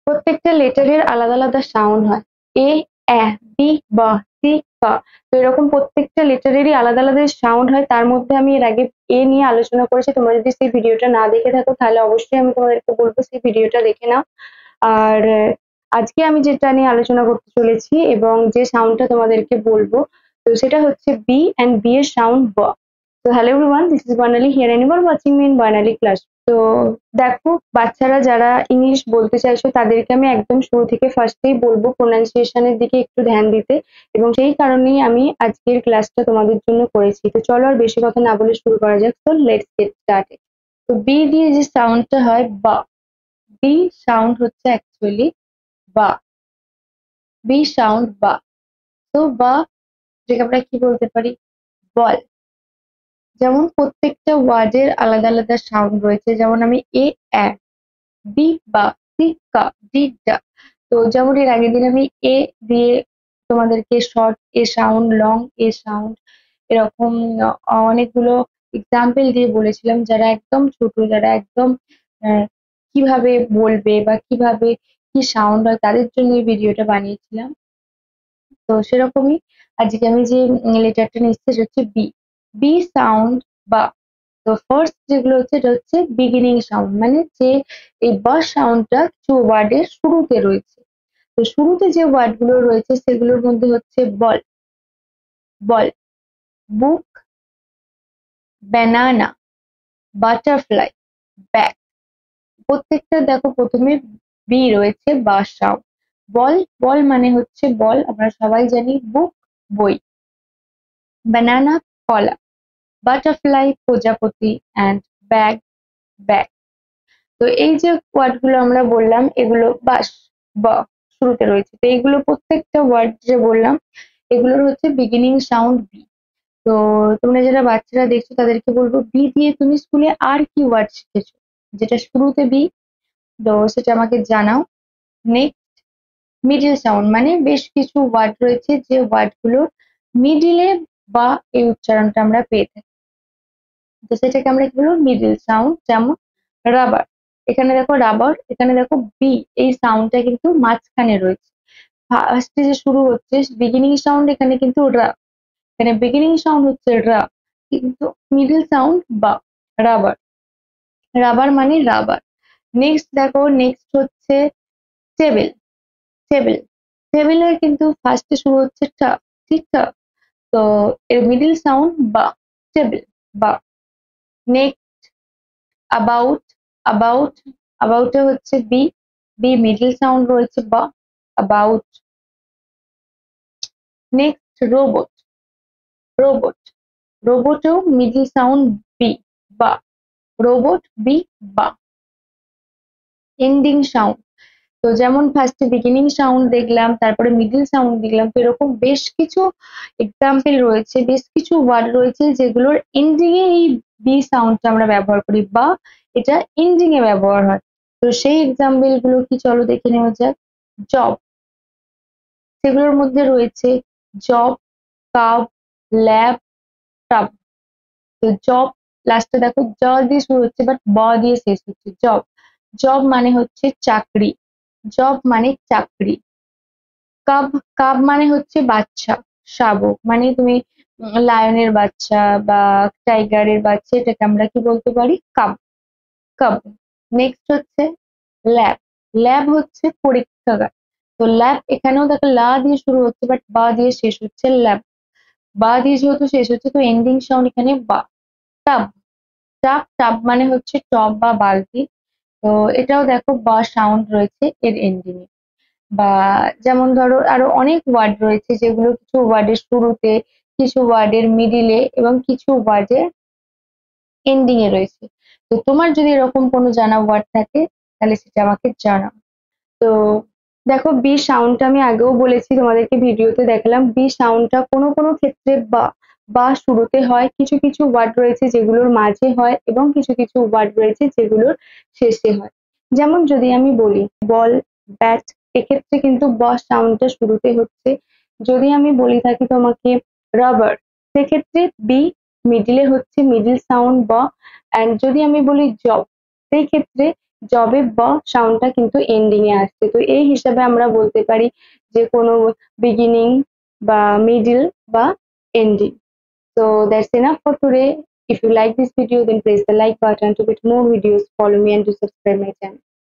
প্রত্যেকটা লেটারের আলাদা আলাদা সাউন্ড হয়। এ, এ, বি, ব, সি, ক। তো এরকম প্রত্যেকটা লেটারেরই আলাদা আলাদা সাউন্ড হয়। তার মধ্যে আমি এর আগে এ নিয়ে আলোচনা করেছি। তোমরা যদি সেই ভিডিওটা না দেখে থাকো তাহলে অবশ্যই আমি তোমাদেরকে বলবো সেই ভিডিওটা দেখে নাও। আর আজকে আমি যেটা নিয়ে আলোচনা করতে চলেছি এবং যে সাউন্ডটা তোমাদেরকে বলবো, তো সেটা হচ্ছে বি অ্যান্ড বি এর সাউন্ড ব। তো hello everyone, this is Barnali here and you are watching me in Barnali class. তো দেখো, বাচ্চারা যারা ইংলিশ বলতে চাইছো তাদেরকে আমি একদম শুরু থেকে ফার্স্টেই বলবো প্রোনাউন্সিয়েশনের দিকে একটু ধ্যান দিতে, এবং সেই কারণেই আমি আজকের ক্লাসটা তোমাদের জন্য করেছি। তো চলো আর বেশি কথা না বলে শুরু করা যাক। তো লেটস গেট স্টার্টেড। তো বি দিয়ে যে সাউন্ডটা হয় বা, বি সাউন্ড হচ্ছে অ্যাকচুয়ালি বা, বি সাউন্ড বা। তো বা যেটাকে আমরা কি বলতে পারি, বল। যেমন প্রত্যেকটা ওয়ার্ডের আলাদা আলাদা সাউন্ড রয়েছে। যেমন আমি এ, বি বা, সি কা, ডি ডা। তো যেমন এর আগের দিন আমি এ দিয়ে তোমাদেরকে short a sound, long a sound, এরকম অনেকগুলো এক্সাম্পল দিয়ে বলেছিলাম। যারা একদম ছোট, যারা একদম আহ, কিভাবে বলবে বা কিভাবে কি সাউন্ড হয় তাদের জন্য এই ভিডিওটা বানিয়েছিলাম। তো সেরকমই আজকে আমি যে লেটারটা নিচ্ছি সেটা হচ্ছে বি। বি সাউন্ড বা। তো ফার্স্ট যেগুলো হচ্ছে এটা হচ্ছে বিগিনিং সাউন্ড, মানে যে এই বা সাউন্ডটা কিছু ওয়ার্ডের শুরুতে রয়েছে। তো শুরুতে যে ওয়ার্ড গুলো রয়েছে সেগুলোর মধ্যে হচ্ছে বল, বল, বুক, ব্যানানা, বাটারফ্লাই, ব্যাগ। প্রত্যেকটা দেখো প্রথমে বি রয়েছে বা সাউন্ড। বল, বল মানে হচ্ছে বল, আমরা সবাই জানি। বুক, বই। ব্যানানা, কলা। বাটারফ্লাই, প্রজাপতি। And bag, bag. তো এই যে ওয়ার্ড গুলো আমরা বললাম এগুলো বাস বা শুরুতে রয়েছে। তো এইগুলো প্রত্যেকটা ওয়ার্ড যে বললাম এগুলোর হচ্ছে বিগিনিং সাউন্ড বি। তো তোমরা যারা বাচ্চারা দেখছো তাদেরকে বলবো বি দিয়ে তুমি স্কুলে আর কি ওয়ার্ড শিখেছো যেটা শুরুতে বি, তো সেটা আমাকে জানাও। নেক্সট, মিডিল সাউন্ড, মানে বেশ কিছু ওয়ার্ড রয়েছে যে ওয়ার্ড গুলোর মিডিলে বা এই উচ্চারণটা আমরা পেয়ে থাকি। তো সেটাকে আমরা কি বলবো, মিডিল সাউন্ড। যেমন রাবার, এখানে দেখো রাবার, এখানে দেখো বি, এই সাউন্ডটা কিন্তু মাঝখানে রয়েছে। ফার্স্টে যে শুরু হচ্ছে বিগিনিং সাউন্ড, এখানে কিন্তু রা, এখানে বিগিনিং সাউন্ড হচ্ছে রা, কিন্তু মিডিল সাউন্ড বা। রাবার, রাবার মানে রাবার। নেক্সট দেখো, নেক্সট হচ্ছে টেবিল, টেবিল। টেবিলের কিন্তু ফার্স্টে শুরু হচ্ছে টা, ঠিক টা। তো এর মিডিল সাউন্ড বা, টেবিল বা। নেক্সট অ্যাবাউট, অ্যাবাউট, অ্যাবাউটে হচ্ছে বি, বি মিডল সাউন্ড রয়েছে বা, অ্যাবাউট। নেক্সট রোবট, রোবট, রোবটেও মিডল সাউন্ড বি বা, রোবট, বি বা। এন্ডিং সাউন্ড, তো যেমন ফার্স্টে বিগিনিং সাউন্ড দেখলাম, তারপরে মিডল সাউন্ড দেখলাম, তো এরকম বেশ কিছু এক্সাম্পল রয়েছে, বেশ কিছু ওয়ার্ড রয়েছে যেগুলোর এন্ডিং এ এই বি সাউন্ডটা আমরা ব্যবহার করি বা এটা এন্ডিং এ ব্যবহার হয়। তো সেই এক্সাম্পল গুলো কি চলো দেখে নেওয়া যাক। জব, সেগুলোর মধ্যে রয়েছে জব, কাব, ল্যাব, টাব। তো জব লাস্টে দেখো জ দিয়ে শুরু হচ্ছে বাট ব দিয়ে শেষ হচ্ছে, জব। জব মানে হচ্ছে চাকরি, জব মানে চাকরি। কাব, কাব মানে হচ্ছে বাচ্চা, শাবক, মানে তুমি লায়নের বাচ্চা বা টাইগারের বাচ্চা, এটাকে আমরা কি বলতে পারি, কাব, কাব। নেক্সট হচ্ছে ল্যাব, ল্যাব হচ্ছে পরীক্ষাগার। তো ল্যাব, এখানেও দেখো লা দিয়ে শুরু হচ্ছে বাট বা দিয়ে শেষ হচ্ছে, ল্যাব। বা দিয়ে যেহেতু শেষ হচ্ছে তো এন্ডিং সাউন্ড এখানে বা। টাব, টাব, টাব মানে হচ্ছে টব বা বালতি। তো এটাও দেখো বা সাউন্ড রয়েছে এর এন্ডিং এ। বা যেমন ধরো আরো অনেক ওয়ার্ড রয়েছে যেগুলো কিছু ওয়ার্ডের শুরুতে, কিছু ওয়ার্ডের মিডিলে এবং কিছু ওয়ার্ডের এন্ডিং এ রয়েছে। তো তোমার যদি এরকম কোনো জানা ওয়ার্ড থাকে তাহলে সেটা আমাকে জানাও। তো দেখো বি সাউন্ডটা আমি আগেও বলেছি, তোমাদেরকে ভিডিওতে দেখালাম। বি সাউন্ডটা কোনো কোনো ক্ষেত্রে বা, বা শুরুতে হয়, কিছু কিছু ওয়ার্ড রয়েছে যেগুলোর মাঝে হয় এবং কিছু কিছু ওয়ার্ড রয়েছে যেগুলোর শেষে হয়। যেমন যদি আমি বলি বল, ব্যাট, এক্ষেত্রে কিন্তু ব সাউন্ডটা শুরুতে হচ্ছে। যদি আমি বলি থাকি তোমাকে রাবার, সেক্ষেত্রে বি মিডিলে হচ্ছে, মিডিল সাউন্ড ব। অ্যান্ড যদি আমি বলি জব, সেই ক্ষেত্রে জবে ব সাউন্ডটা কিন্তু এন্ডিং এ আসছে। তো এই হিসাবে আমরা বলতে পারি যে কোনো বিগিনিং বা মিডল বা ending. So that's enough for today. If you like this video, then press the like button to get more videos. Follow me and do subscribe my channel.